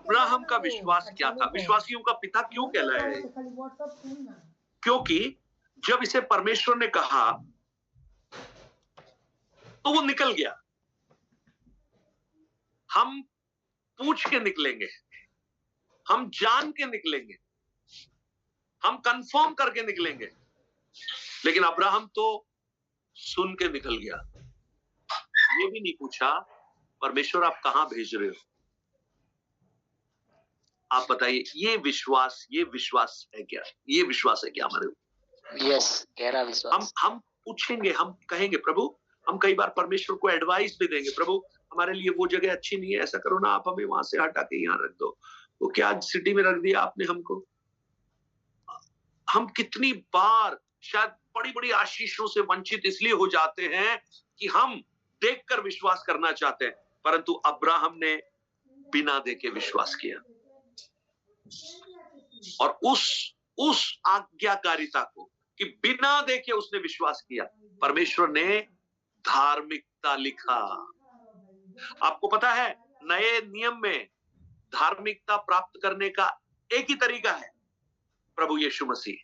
Abraham का विश्वास क्या था? विश्वासियों का पिता क्यों कहलाया है? क्योंकि जब इसे परमेश्वर ने कहा तो वो निकल गया। हम पूछ के निकलेंगे, हम जान के निकलेंगे, हम कंफर्म करके निकलेंगे, लेकिन अब्राहम तो सुन के निकल गया। ये भी नहीं पूछा परमेश्वर आप कहां भेज रहे हो? आप बताइए, ये विश्वास है क्या? ये विश्वास है क्या हमारे? यस, गहरा विश्वास। हम पूछेंगे, हम कहेंगे प्रभु, हम कई बार परमेश्वर को एडवाइस भी देंगे, प्रभु हमारे लिए वो जगह अच्छी नहीं है, ऐसा करो ना, आप हमें वहां से हटा के यहाँ रख दो। वो क्या सिटी में रख दिया आपने हमको? हम कितनी बार शायद बड़ी बड़ी आशीषों से वंचित इसलिए हो जाते हैं कि हम देखकर विश्वास करना चाहते हैं, परंतु अब्राहम ने बिना देखे विश्वास किया और उस आज्ञाकारिता को कि बिना देखे उसने विश्वास किया, परमेश्वर ने धार्मिकता लिखा। आपको पता है नए नियम में धार्मिकता प्राप्त करने का एक ही तरीका है, प्रभु यीशु मसीह।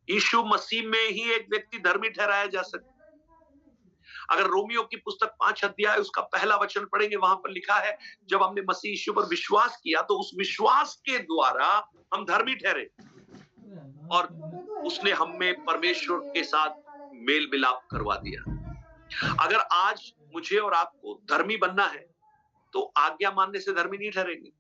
यीशु मसीह में ही एक व्यक्ति धर्मी ठहराया जा सकता है। अगर रोमियो की पुस्तक 5 अध्याय उसका पहला वचन पढ़ेंगे, वहां पर लिखा है जब हमने मसीह यीशु पर विश्वास किया तो उस विश्वास के द्वारा हम धर्मी ठहरे और उसने हमें परमेश्वर के साथ मेल मिलाप करवा दिया। अगर आज मुझे और आपको धर्मी बनना है तो आज्ञा मानने से धर्मी नहीं ठहरेंगे।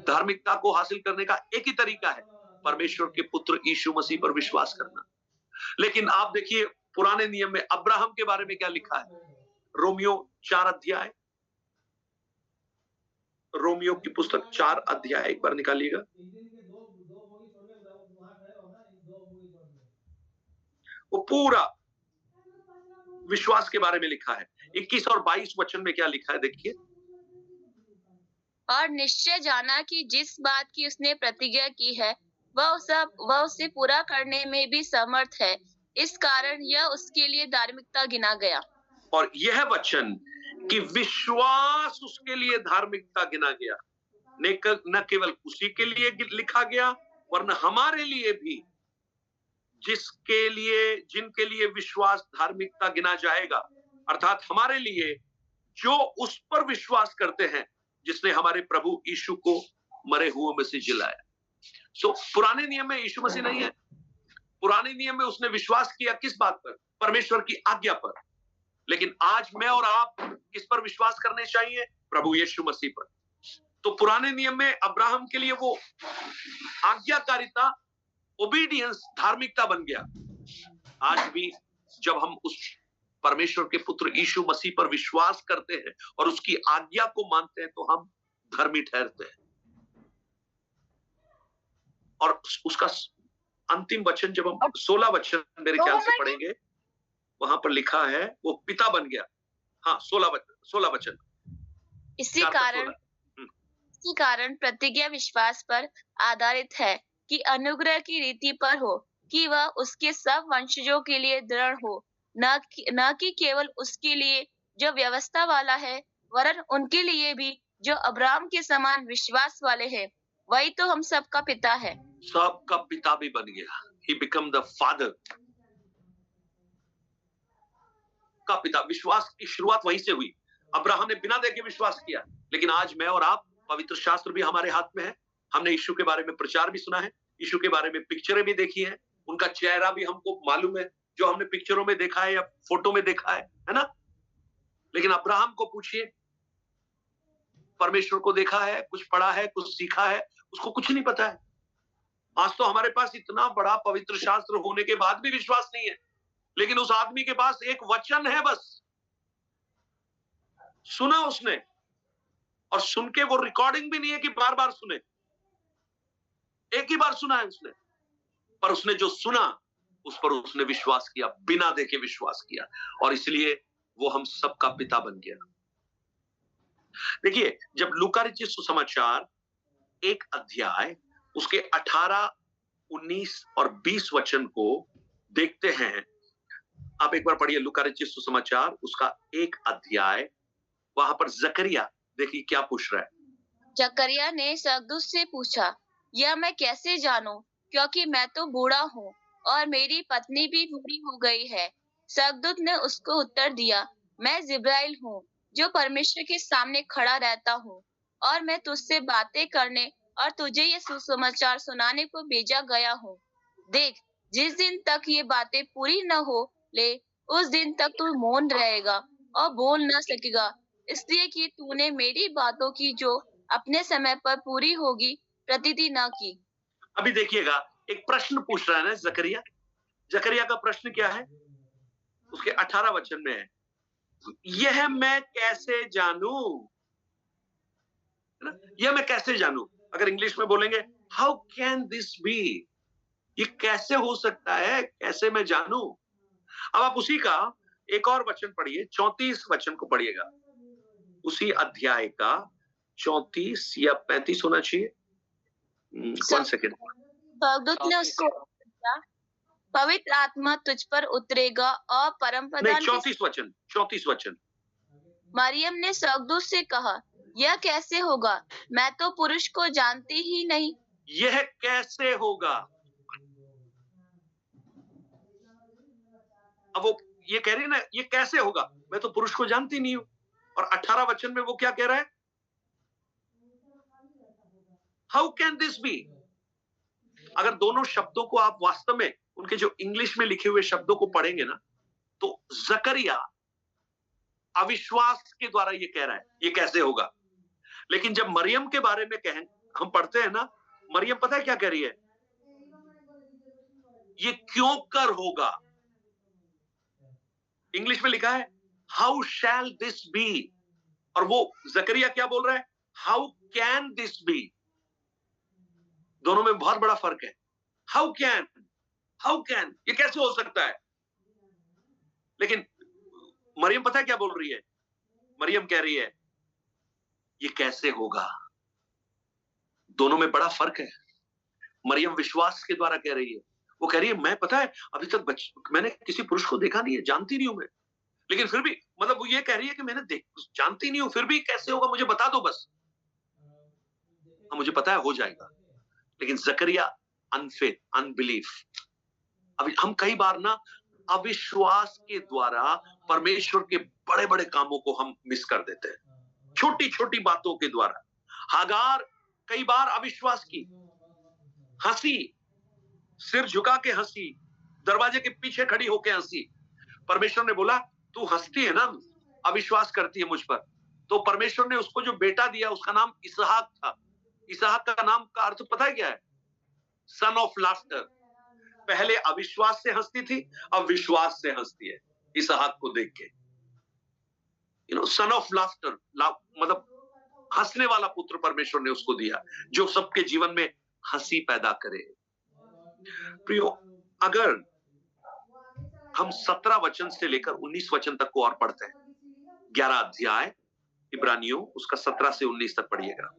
धार्मिकता को हासिल करने का एक ही तरीका है, परमेश्वर के पुत्र यीशु मसीह पर विश्वास करना। लेकिन आप देखिए पुराने नियम में अब्राहम के बारे में क्या लिखा है? रोमियो 4 अध्याय, रोमियो की पुस्तक 4 अध्याय एक बार निकालिएगा। वो पूरा विश्वास के बारे में लिखा है। 21 और 22 वचन में क्या लिखा है देखिए। और निश्चय जाना कि जिस बात की उसने प्रतिज्ञा की है वह उसे पूरा करने में भी समर्थ है, इस कारण यह उसके लिए धार्मिकता गिना गया। और यह वचन कि विश्वास उसके लिए धार्मिकता गिना गया, न केवल उसी के लिए लिखा गया वरना हमारे लिए भी, जिनके लिए विश्वास धार्मिकता गिना जाएगा, अर्थात हमारे लिए जो उस पर विश्वास करते हैं जिसने हमारे प्रभु यीशु को मरे हुए में से जिलाया। पुराने नियम में यीशु मसीह नहीं है। पुराने नियम में उसने विश्वास किया किस बात पर? परमेश्वर की आज्ञा पर। लेकिन आज मैं और आप किस पर विश्वास करने चाहिए? प्रभु यीशु मसीह पर। तो पुराने नियम में अब्राहम के लिए वो आज्ञाकारिता, ओबीडियंस धार्मिकता बन गया। आज भी जब हम उस परमेश्वर के पुत्र यीशु मसीह पर विश्वास करते हैं और उसकी आज्ञा को मानते हैं तो हम धर्मी ठहरते हैं। और उसका अंतिम वचन जब हम 16 वचन मेरे ख्याल से पढ़ेंगे, वहां पर लिखा है वो पिता बन गया। हाँ, 16 वचन। इसी कारण प्रतिज्ञा विश्वास पर आधारित है कि अनुग्रह की रीति पर हो कि वह उसके सब वंशजों के लिए दृढ़ हो, न कि केवल उसके लिए जो व्यवस्था वाला है, वरन उनके लिए भी जो अब्राहम के समान विश्वास वाले हैं। वही तो हम सबका पिता है। सबका पिता भी बन गया। He became the father का पिता। विश्वास की शुरुआत वहीं से हुई। अब्राहम ने बिना देखे विश्वास किया, लेकिन आज मैं और आप, पवित्र शास्त्र भी हमारे हाथ में है। हमने यीशु के बारे में प्रचार भी सुना है, यीशु के बारे में पिक्चरें भी देखी है, उनका चेहरा भी हमको मालूम है जो हमने पिक्चरों में देखा है या फोटो में देखा है ना? लेकिन अब्राहम को पूछिए, परमेश्वर को देखा है, कुछ पढ़ा है, कुछ सीखा है? उसको कुछ नहीं पता है। आज तो हमारे पास इतना बड़ा पवित्र शास्त्र होने के बाद भी विश्वास नहीं है, लेकिन उस आदमी के पास एक वचन है, बस सुना उसने, और सुन के वो रिकॉर्डिंग भी नहीं है कि बार बार सुने, एक ही बार सुना है उसने, पर उसने जो सुना उस पर उसने विश्वास किया, बिना देखे विश्वास किया, और इसलिए वो हम सबका पिता बन गया। देखिए, जब लूका रचित सुसमाचार 1 अध्याय उसके 18, 19 और 20 वचन को देखते हैं, आप एक बार पढ़िए लूका रचित सुसमाचार उसका 1 अध्याय वहां पर जकरिया देखिए क्या पूछ रहा है। जकरिया ने स्वर्गदूत से पूछा, यह मैं कैसे जानूं, क्योंकि मैं तो बूढ़ा हूँ और मेरी पत्नी भी बूढ़ी हो गई है। स्वर्गदूत ने उसको उत्तर दिया, मैं जिब्राइल हूँ, जो परमेश्वर के सामने खड़ा रहता हूँ, और मैं तुझसे बातें करने और तुझे ये सुसमाचार सुनाने को भेजा गया हूँ। देख, जिस दिन तक ये बातें पूरी न हो ले, उस दिन तक तू मौन रहेगा और बोल न सकेगा, इसलिए कि तूने मेरी बातों की जो अपने समय पर पूरी होगी प्रतीति न की। अभी देखिएगा, एक प्रश्न पूछ रहा है ना जकरिया। जकरिया का प्रश्न क्या है? उसके 18 वचन में है, यह मैं कैसे जानूं? है ना? यह मैं कैसे जानूं? अगर इंग्लिश में बोलेंगे, हाउ कैन दिस बी? ये कैसे हो सकता है? कैसे मैं जानूं? अब आप उसी का एक और वचन पढ़िए, 34 वचन को पढ़िएगा। उसी अध्याय का 34 या 35 होना चाहिए। 1 सेकेंड। स्वर्गदूत ने उसको कहा, पवित्र आत्मा तुझ पर उतरेगा और परम नहीं, प्रधान 34 वचन। मरियम ने स्वर्गदूत से कहा, यह कैसे होगा, मैं तो पुरुष को जानती ही नहीं। यह कैसे होगा? अब वो ये कह रही है ना, ये कैसे होगा, मैं तो पुरुष को जानती नहीं हूं। और 18 वचन में वो क्या कह रहा है? How can this be? अगर दोनों शब्दों को आप वास्तव में उनके जो इंग्लिश में लिखे हुए शब्दों को पढ़ेंगे ना, तो जकरिया अविश्वास के द्वारा ये कह रहा है, ये कैसे होगा। लेकिन जब मरियम के बारे में कहें, हम पढ़ते हैं ना, मरियम पता है क्या कह रही है? ये क्यों कर होगा। इंग्लिश में लिखा है, हाउ शैल दिस बी, और वो जकरिया क्या बोल रहा है? How can this be. दोनों में बहुत बड़ा फर्क है। हाउ कैन, ये कैसे हो सकता है। लेकिन मरियम पता है क्या बोल रही है? मरियम कह रही है, ये कैसे होगा। दोनों में बड़ा फर्क है। मरियम विश्वास के द्वारा कह रही है, वो कह रही है, मैं पता है अभी तक मैंने किसी पुरुष को देखा नहीं है, जानती नहीं हूं मैं, लेकिन फिर भी मतलब वो ये कह रही है कि मैंने जानती नहीं हूं, फिर भी कैसे होगा, मुझे बता दो बस। मुझे पता है हो जाएगा। लेकिन जकरिया अनफेथ, अनबिलीफ। अभी हम कई बार ना अविश्वास के द्वारा परमेश्वर के बड़े बड़े कामों को हम मिस कर देते हैं, छोटी छोटी बातों के द्वारा। हागार कई बार अविश्वास की, हंसी, सिर झुका के हंसी, दरवाजे के पीछे खड़ी होके हंसी। परमेश्वर ने बोला, तू हंसती है ना, अविश्वास करती है मुझ पर। तो परमेश्वर ने उसको जो बेटा दिया उसका नाम इसहाक था। इसहाक का नाम का अर्थ पता है क्या है? Son of laughter. पहले अविश्वास से हंसती थी, अब विश्वास से हंसती है इसहाक को देख के। सन ऑफ लाफ्टर, मतलब हंसने वाला पुत्र परमेश्वर ने उसको दिया, जो सबके जीवन में हंसी पैदा करे। प्रियो, अगर हम 17 वचन से लेकर 19 वचन तक को और पढ़ते हैं, 11 अध्याय इब्रानियों, उसका 17 से 19 तक पढ़िएगा।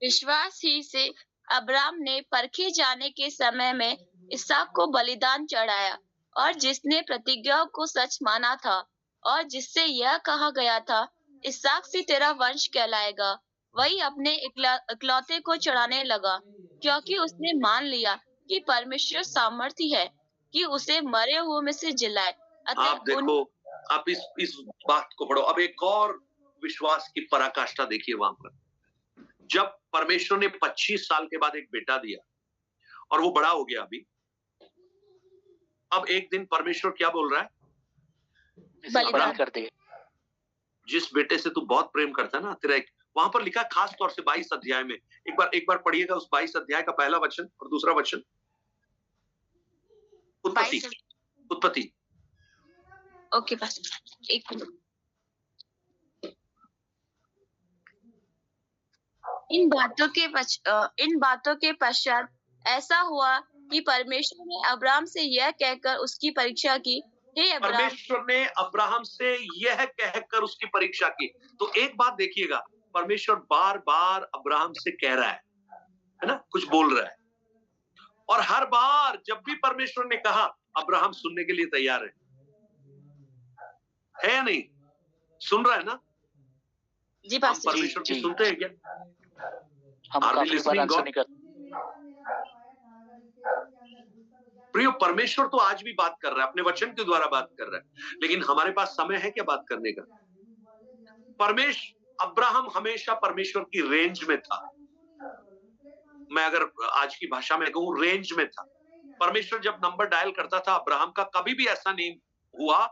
विश्वास ही से अब्राम ने परखे जाने के समय में इसहाक को बलिदान चढ़ाया, और जिसने प्रतिज्ञा को सच माना था, और जिससे यह कहा गया था, इसहाक से तेरा वंश कहलाएगा, वही अपने इकलौते को चढ़ाने लगा, क्योंकि उसने मान लिया कि परमेश्वर सामर्थी है कि उसे मरे हुए में से जिलाए। आप देखो, आप इस बात को पढ़ो। अब एक और विश्वास की पराकाष्ठा देखिए वहां पर। जब परमेश्वर ने 25 साल के बाद एक बेटा दिया और वो बड़ा हो गया अभी, अब एक दिन परमेश्वर क्या बोल रहा है? बलिदान कर दे। जिस बेटे से तू बहुत प्रेम करता है ना, तेरा एक, वहां पर लिखा खास तौर से 22 अध्याय में, एक बार पढ़िएगा उस 22 अध्याय का पहला वचन और दूसरा वचन। उत्पत्ति। ओके, बस एक मिनट। इन बातों के पश्चात ऐसा हुआ कि परमेश्वर ने अब्राहम से यह कहकर उसकी परीक्षा की, हे अब्राहम। परमेश्वर ने अब्राहम से यह कहकर उसकी परीक्षा की। तो एक बात देखिएगा, परमेश्वर बार बार अब्राहम से कह रहा है ना, कुछ बोल रहा है, और हर बार जब भी परमेश्वर ने कहा, अब्राहम सुनने के लिए तैयार है। है या नहीं? सुन रहा है ना? जी हम पास्टर जी। परमेश्वर की सुनते हैं क्या? हम Are we काफी बार listening आंसर God? नहीं करते। प्रियो, परमेश्वर तो आज भी बात कर रहा है, अपने वचन के द्वारा बात कर रहा है, लेकिन हमारे पास समय है क्या बात करने का? अब्राहम हमेशा परमेश्वर की रेंज में था। मैं अगर आज की भाषा में कहूं, रेंज में था। परमेश्वर जब नंबर डायल करता था अब्राहम का, कभी भी ऐसा नहीं हुआ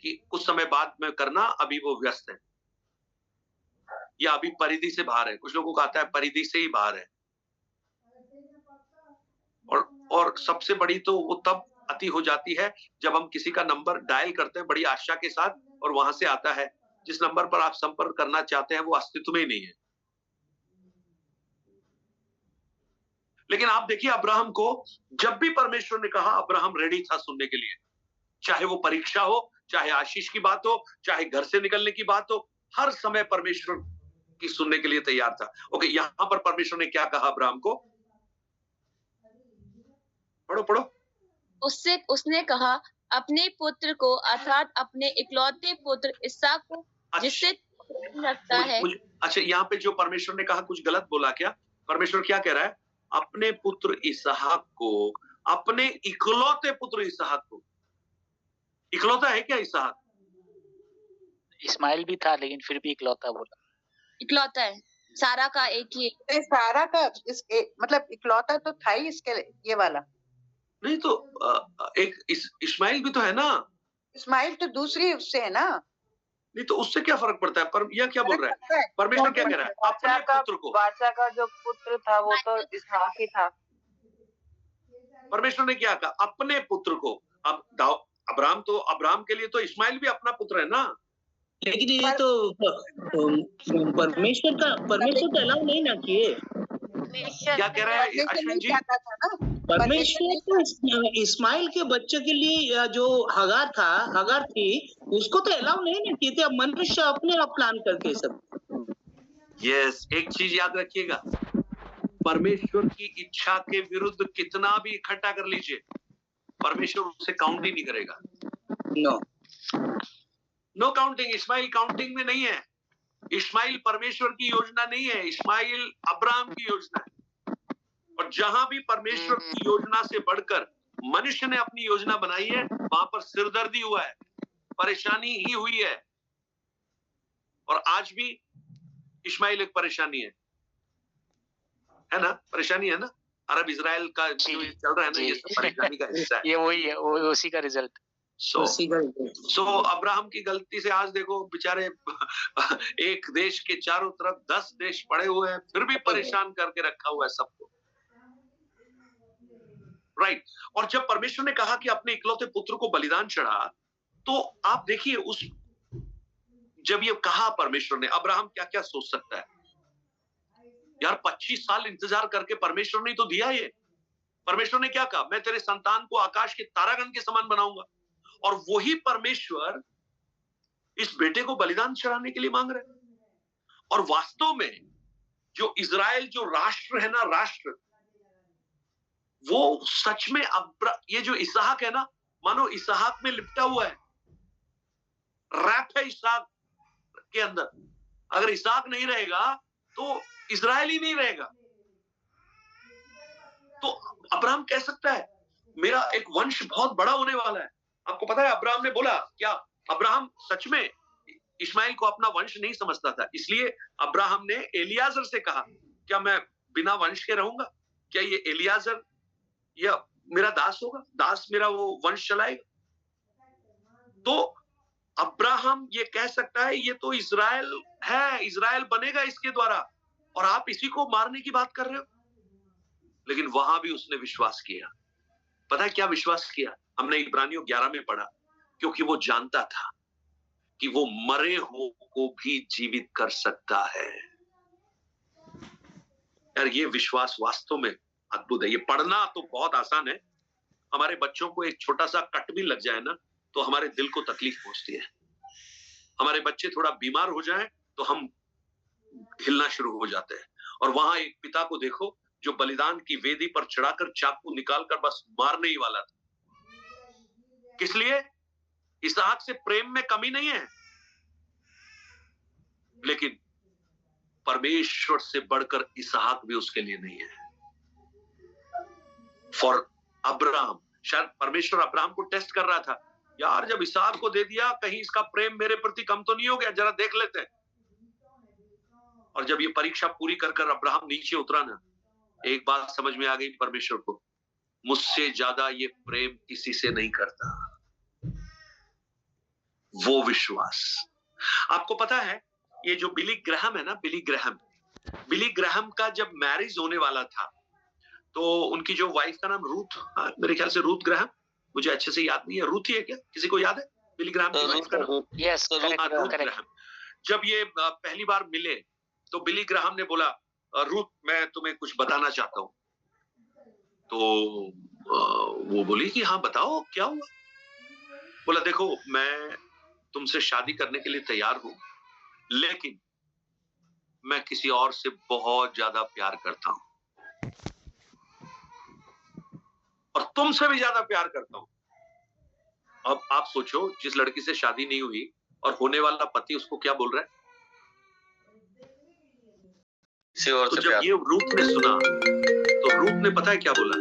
कि कुछ समय बाद में करना, अभी वो व्यस्त है या अभी परिधि से बाहर है। कुछ लोगों को आता है परिधि से ही बाहर है। और सबसे बड़ी तो वो तब अति हो जाती है जब हम किसी का नंबर डायल करते हैं बड़ी आशा के साथ, और वहां से आता है जिस नंबर पर आप संपर्क करना चाहते हैं वो अस्तित्व में ही नहीं है। लेकिन आप देखिए अब्राहम को, जब भी परमेश्वर ने कहा, अब्राहम रेडी था सुनने के लिए। चाहे वो परीक्षा हो, चाहे आशीष की बात हो, चाहे घर से निकलने की बात हो, हर समय परमेश्वर की सुनने के लिए तैयार था। ओके, यहां पर परमेश्वर ने क्या कहा अब्राहम को? पढ़ो। उसने कहा, अपने पुत्र को, अर्थात अपने इकलौते पुत्र इसहाक को, जिससे रखता है। अच्छा, यहाँ पे जो परमेश्वर ने कहा कुछ गलत बोला क्या? परमेश्वर क्या कह रहा है? अपने पुत्र इसहाक को, अपने इकलौते पुत्र इसहाक को। इकलौता है क्या इसहाक? इस्माइल भी था लेकिन फिर भी इकलौता बोला। इकलौता है, सारा का एक ही। सारा का मतलब इकलौता तो था ही इसके, ये वाला नहीं तो एक इस्माइल भी तो है ना। इस्माइल तो दूसरी उससे है ना। नहीं तो उससे क्या फर्क पड़ता है? पर यह क्या बोल रहा है? परमेश्वर क्या कह रहा है? अपने पुत्र को। बादशाह का जो पुत्र था वो तो इसहाक ही था। परमेश्वर ने क्या कहा? अपने पुत्र को। अब अब्राहम के लिए तो इस्माइल भी अपना पुत्र है ना। लेकिन ये तो परमेश्वर तो अलाउ नहीं ना किए। क्या कह रहा है अश्विन जी? परमेश्वर तो इस्माइल के बच्चे के लिए जो हगार थी, उसको तो अलाउ नहीं ना किए थे। अब मनुष्य अपने आप प्लान करके सब। यस, एक चीज याद रखिएगा, परमेश्वर की इच्छा के विरुद्ध कितना भी इकट्ठा कर लीजिए, परमेश्वर उसे काउंट ही नहीं करेगा। Know counting. इस्माइल काउंटिंग में नहीं है। इस्माइल परमेश्वर की योजना नहीं है, इस्माइल अब्राहम की योजना है। और जहां भी परमेश्वर की योजना से बढ़कर मनुष्य ने अपनी योजना बनाई है, वहां पर सिरदर्दी हुआ है, परेशानी ही हुई है। और आज भी इस्माइल एक परेशानी है ना? परेशानी है ना? अरब इजराइल का जो चल रहा है ना, ये सब परेशानी का हिस्सा है। ये वही है, वो उसी का रिजल्ट। सो अब्राहम की गलती से आज देखो बेचारे एक देश के चारों तरफ 10 देश पड़े हुए हैं, फिर भी परेशान करके रखा हुआ है सबको। राइट। और जब परमेश्वर ने कहा कि अपने इकलौते पुत्र को बलिदान चढ़ा, तो आप देखिए जब ये कहा परमेश्वर ने, अब्राहम क्या क्या सोच सकता है यार? 25 साल इंतजार करके परमेश्वर ने तो दिया ये। परमेश्वर ने क्या कहा? मैं तेरे संतान को आकाश के तारागण के समान बनाऊंगा। और वही परमेश्वर इस बेटे को बलिदान चढ़ाने के लिए मांग रहे हैं। और वास्तव में जो इजराइल जो राष्ट्र है ना, राष्ट्र, वो सच में ये जो इसहाक है ना, मानो इसहाक में लिपटा हुआ है, रैप है इसहाक के अंदर। अगर इसहाक नहीं रहेगा तो इजराइल ही नहीं रहेगा। तो अब्राहम कह सकता है मेरा एक वंश बहुत बड़ा होने वाला है। आपको पता है अब्राहम ने बोला क्या? अब्राहम सच में इस्माइल को अपना वंश नहीं समझता था, इसलिए अब्राहम ने एलियाजर से कहा, क्या मैं बिना वंश के रहूंगा? क्या ये एलियाजर या मेरा दास होगा? दास मेरा वो वंश चलाएगा। तो अब्राहम ये कह सकता है ये तो इजराइल है, इजराइल बनेगा इसके द्वारा, और आप इसी को मारने की बात कर रहे हो। लेकिन वहां भी उसने विश्वास किया। पता है क्या विश्वास किया? हमने इब्रानियों 11 में पढ़ा, क्योंकि वो जानता था कि वो मरे हुए को भी जीवित कर सकता है। यार ये विश्वास वास्तव में अद्भुत है। ये पढ़ना तो बहुत आसान है, हमारे बच्चों को एक छोटा सा कट भी लग जाए ना तो हमारे दिल को तकलीफ पहुंचती है। हमारे बच्चे थोड़ा बीमार हो जाएं तो हम हिलना शुरू हो जाते हैं। और वहां एक पिता को देखो जो बलिदान की वेदी पर चढ़ाकर चाकू निकालकर बस मारने ही वाला था। किस लिए? इसहाक से प्रेम में कमी नहीं है, लेकिन परमेश्वर से बढ़कर इसहाक भी उसके लिए नहीं है। फॉर अब्राहम, शायद परमेश्वर अब्राहम को टेस्ट कर रहा था, यार जब इसहाक को दे दिया कहीं इसका प्रेम मेरे प्रति कम तो नहीं हो गया, जरा देख लेते हैं। और जब ये परीक्षा पूरी कर कर अब्राहम नीचे उतरा ना, एक बात समझ में आ गई परमेश्वर को, मुझसे ज्यादा ये प्रेम किसी से नहीं करता। वो विश्वास। आपको पता है ये जो बिली ग्रैहम है ना, बिली ग्रैहम का जब मैरिज होने वाला था तो उनकी जो वाइफ का नाम रूथ, मेरे ख्याल से रूथ ग्रैहम, मुझे अच्छे से याद नहीं है, रूथ ही है क्या, किसी को याद है बिली ग्रैहम की वाइफ का नाम? Yes, Ruth Graham. जब ये पहली बार मिले तो बिली ग्रैहम ने बोला, रूथ मैं तुम्हें कुछ बताना चाहता हूं। तो वो बोली कि हाँ बताओ क्या हुआ। बोला देखो मैं तुमसे शादी करने के लिए तैयार हूं, लेकिन मैं किसी और से बहुत ज्यादा प्यार करता हूं और तुमसे भी ज्यादा प्यार करता हूं। अब आप सोचो, जिस लड़की से शादी नहीं हुई और होने वाला पति उसको क्या बोल रहा है। तो जब ये रूथ ने सुना तो रूथ ने पता है क्या बोला,